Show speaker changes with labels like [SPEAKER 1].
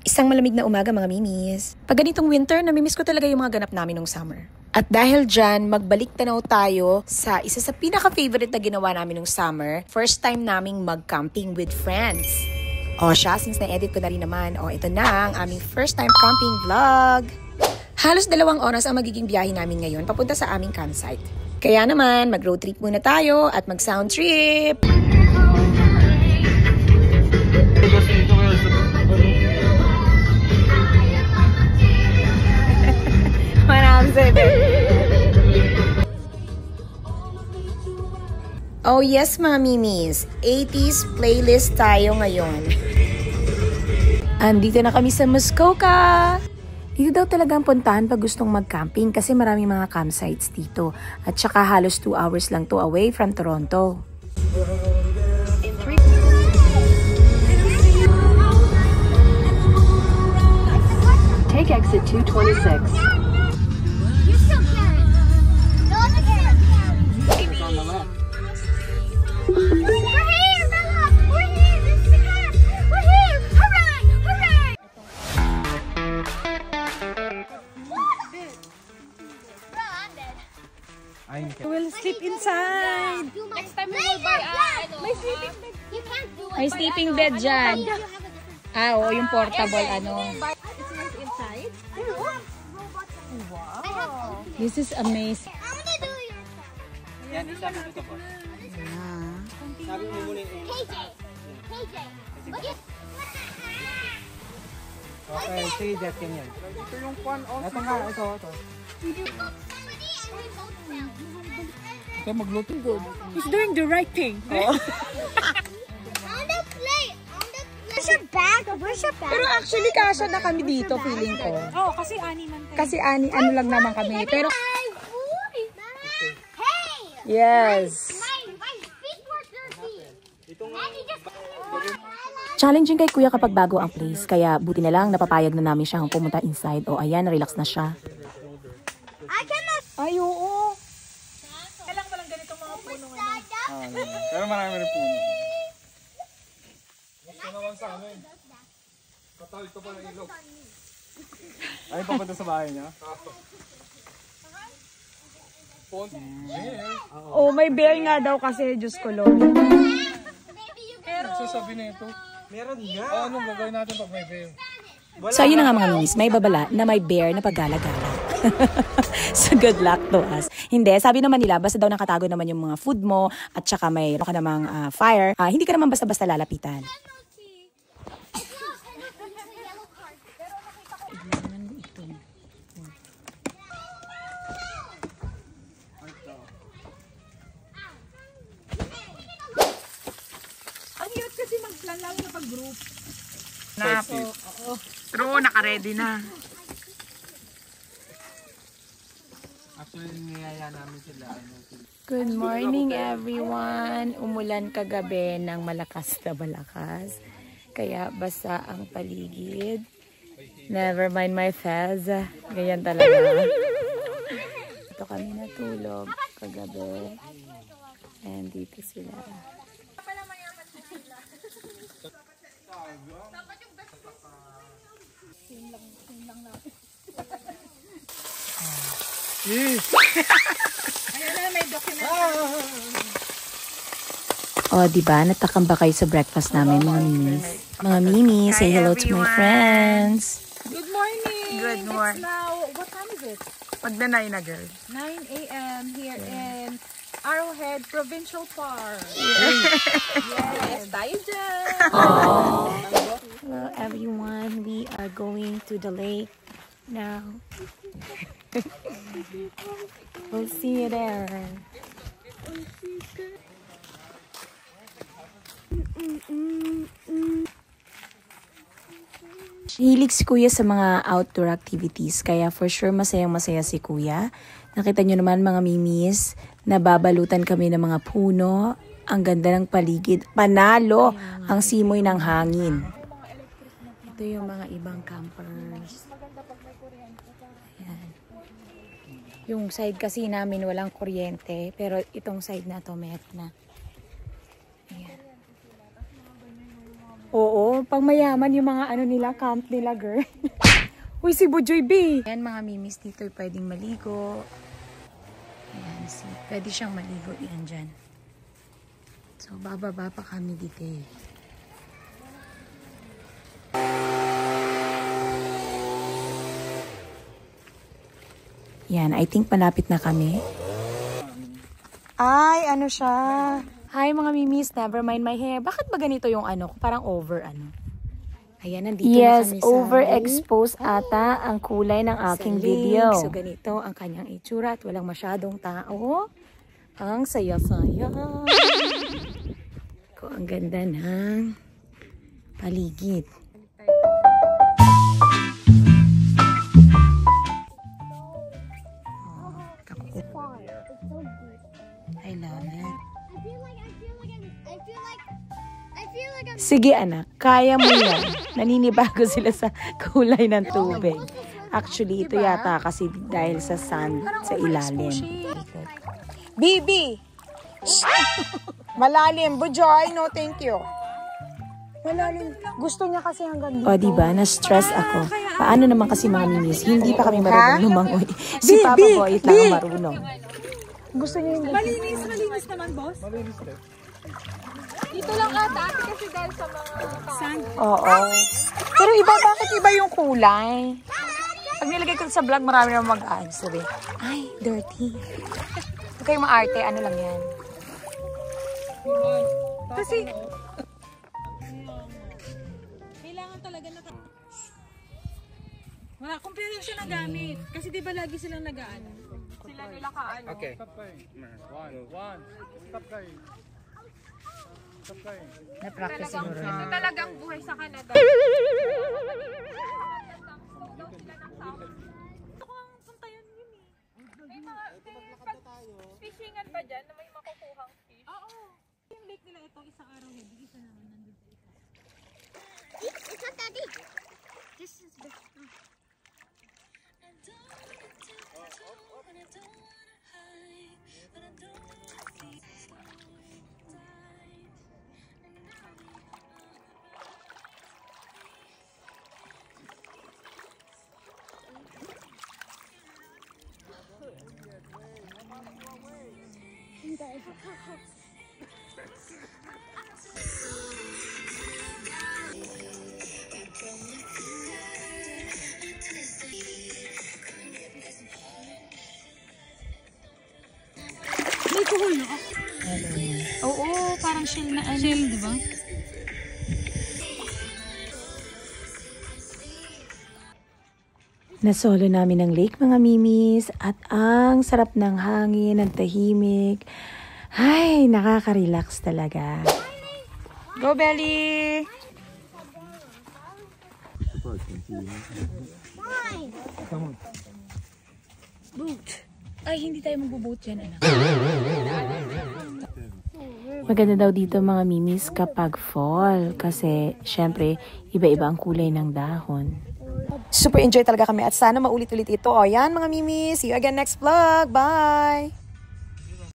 [SPEAKER 1] Isang malamig na umaga mga mimis. Pag ganitong winter, namimiss ko talaga yung mga ganap namin nung summer. At dahil dyan, magbalik tanaw tayo sa isa sa pinaka-favorite na ginawa namin nung summer. First time naming mag-camping with friends. O siya, since na-edit ko na rin naman, ito na ang aming first time camping vlog. Halos 2 oras ang magiging biyahe namin ngayon papunta sa aming campsite. Kaya naman, mag-road trip muna tayo at mag-sound trip! Oh yes mga mimis, 80s playlist tayo ngayon. Andito na kami sa Muskoka! Dito daw talagang puntahan pag gustong mag-camping kasi maraming mga campsites dito. At saka halos 2 hours lang to away from Toronto.
[SPEAKER 2] Take exit 226.
[SPEAKER 1] We'll sleep inside.
[SPEAKER 3] Next time we will buy
[SPEAKER 1] May sleeping bed.
[SPEAKER 3] You can't do it.
[SPEAKER 1] May sleeping bed dyan. Oo, yung portable
[SPEAKER 3] It's inside. Wow.
[SPEAKER 1] This is amazing.
[SPEAKER 3] I'm gonna do your stuff.
[SPEAKER 4] Yan, isabi dito po. Sabi mo muna yung
[SPEAKER 3] KJ. KJ. Look at.
[SPEAKER 4] okay, say that ganyan. Ito yung fun also. Ito nga, ito.
[SPEAKER 3] Somebody and we both fell.
[SPEAKER 4] Ito magluto good.
[SPEAKER 1] He's doing the right thing.
[SPEAKER 3] On the plate. On the plate. Where's your bag? Where's your bag?
[SPEAKER 1] Pero actually, kasya na kami dito, feeling ko.
[SPEAKER 5] Oh, kasi ani man tayo.
[SPEAKER 1] Kasi ano lang naman kami. Pero,
[SPEAKER 3] Hey!
[SPEAKER 1] yes.
[SPEAKER 3] My feet were dirty. Daddy just
[SPEAKER 1] Challenging kay kuya kapag bago ang place. Kaya buti na lang napapayag na namin siyang pumunta inside. O ayan, relax na siya.
[SPEAKER 3] I cannot.
[SPEAKER 1] Ay, oo.
[SPEAKER 5] Kailangan walang ganitong mga puno ngayon.
[SPEAKER 4] Pero marami rin puno. Ay, papunta sa bahay niya?
[SPEAKER 1] Oh, may bear nga daw kasi, Diyos ko, Lord.
[SPEAKER 4] Sasabi na ito. Meron nga. Anong gagawin natin pag may bear?
[SPEAKER 1] So, ayun na nga mga minis, may babala na may bear na paggala-gala. So, good luck to us. Hindi, sabi naman nila, basta daw nakatago naman yung mga food mo at saka mayroon ka namang fire, hindi ka naman basta-basta lalapitan.
[SPEAKER 5] Ang cute kasi maglalaro na pag-group.
[SPEAKER 1] True, naka-ready na.
[SPEAKER 4] Actually, niyaya namin sila.
[SPEAKER 1] Good morning everyone. Umulan kagabi ng malakas na malakas. Kaya basa ang paligid. Never mind my fez. Ganyan talaga. Ito kami natulog kagabi. And dito sila. Oh, diba? Natakam ba kayo sa breakfast namin, mga mimis? Mga mimis, say hello to my friends.
[SPEAKER 5] Good morning!
[SPEAKER 1] Good morning.
[SPEAKER 5] It's now, what time is it?
[SPEAKER 1] Magdanay na, girl.
[SPEAKER 5] 9 a.m. here in Arrowhead Provincial Park. Yes, tayo dyan!
[SPEAKER 1] Hello, everyone. We are going to the lake now. We'll see you there. Hilig si Kuya sa mga outdoor activities, kaya for sure masayang-masaya si Kuya. Nakita nyo naman mga mimis, nababalutan kami ng mga puno. Ang ganda ng paligid. Panalo ang simoy ng hangin. Ito yung mga ibang campers. Ayan. Yung side kasi namin walang kuryente, pero itong side na to meron na. Ayan. Oo, pang mayaman yung mga ano nila, camp nila, girl. Uy, si Bujoy B. Ayan, mga mimis dito, pwedeng maligo. Ayan, see. Pwede siyang maligo. Ayan, dyan. So, bababa pa kami dito eh. Yan, I think malapit na kami. Ay, ano siya? Hi mga mimis, never mind my hair. Bakit ba ganito yung ano? Parang over ano? Ayan, nandito na kami sa
[SPEAKER 6] overexposed ata ang kulay ng aking video.
[SPEAKER 1] So, ganito ang kanyang itsura at walang masyadong tao. Ang saya-saya. Ko, ang ganda ng paligid. I love it. Sige anak, kaya mo yan. Naninibago sila sa kulay ng tubig. Actually, ito yata kasi dahil sa sand sa ilalim. Bibi! Malalim. Bujoy, no thank you. Malalim. Gusto niya kasi hanggang dito. O diba, na-stress ako. Paano naman kasi mga minis, hindi pa kami marunong lumangoy. Si Papa Boy lang marunong. Gusto niya yung
[SPEAKER 5] Malinis naman, boss.
[SPEAKER 4] Malinis din.
[SPEAKER 5] Dito lang ata kasi dahil sa mga sand.
[SPEAKER 1] Oo. Pero iba, bakit iba yung kulay? Pag nilagay ko sa vlog, marami na mag-answer eh. Ay, dirty. Huwag kayong maarte, ano lang yan.
[SPEAKER 5] Kasi kailangan talaga na wala, kumpleto siya ng gamit. Kasi di ba lagi silang nag-aano? Sila nila kaano.
[SPEAKER 4] Okay. Stop kayo. One. Stop kayo. Stop kayo.
[SPEAKER 1] Na-practice siguro.
[SPEAKER 5] Ito talagang buhay sa Canada. May mga fishingan pa dyan na may makukuhang fish. Oo. Yung lake nila ito, isang araw head. Isa naman nandun sa isa.
[SPEAKER 3] It's not that deep. This is big.
[SPEAKER 1] Oo, parang shell na ano. Shell, di ba? Nasolo namin ang lake mga mimis at ang sarap ng hangin, ang tahimik. Ay, nakaka-relax talaga. Go Belly! Boat. Ay, hindi tayo magbo-boat yan, anak. Maganda daw dito mga mimis kapag fall kasi syempre iba-iba ang kulay ng dahon. Super enjoy talaga kami at sana maulit-ulit ito. O yan mga mimis, see you again next vlog. Bye!